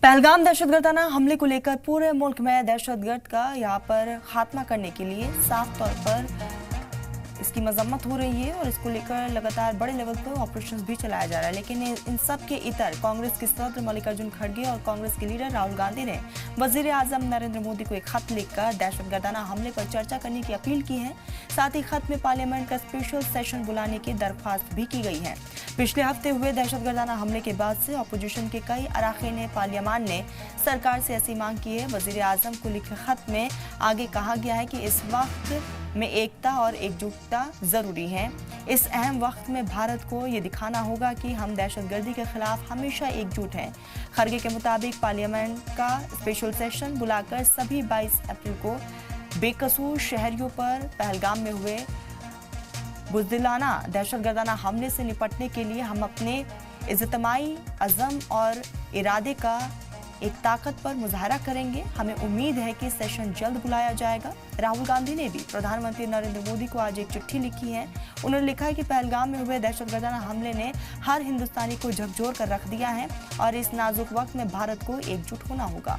पहलगाम दहशतगर्दाना हमले को लेकर पूरे मुल्क में दहशतगर्द का यहाँ पर खात्मा करने के लिए साफ तौर पर इसकी मजम्मत हो रही है और इसको लेकर लगातार बड़े लेवल पर ऑपरेशंस भी चलाया जा रहा है। लेकिन इन सब के इतर कांग्रेस के सदस्य मल्लिकार्जुन खड़गे और कांग्रेस के लीडर राहुल गांधी ने वजीर आजम नरेंद्र मोदी को एक खत लिखकर दहशतगर्दाना हमले पर चर्चा करने की अपील की है। साथ ही खत में पार्लियामेंट का स्पेशल सेशन बुलाने की दरख्वास्त भी की गई है। पिछले हफ्ते हुए दहशतगर्दाना हमले के बाद से अपोजिशन के कई अराकीन पार्लियामान ने सरकार से ऐसी मांग की है। वजीर आजम को लिखे खत में आगे कहा गया है कि इस वक्त में एकता और एकजुटता जरूरी है। इस अहम वक्त में भारत को ये दिखाना होगा कि हम दहशतगर्दी के खिलाफ हमेशा एकजुट हैं। खड़गे के मुताबिक पार्लियामेंट का स्पेशल सेशन बुलाकर सभी 22 अप्रैल को बेकसूर शहरियों पर पहलगाम में हुए बुज़दिलाना दहशतगर्दाना हमले से निपटने के लिए हम अपने इज्तिमाई अज़म और इरादे का एक ताकत पर मुजाहरा करेंगे। हमें उम्मीद है कि सेशन जल्द बुलाया जाएगा। राहुल गांधी ने भी प्रधानमंत्री नरेंद्र मोदी को आज एक चिट्ठी लिखी है। उन्होंने लिखा है कि पहलगाम में हुए दहशतगर्दाना हमले ने हर हिंदुस्तानी को झकझोर कर रख दिया है और इस नाजुक वक्त में भारत को एकजुट होना होगा।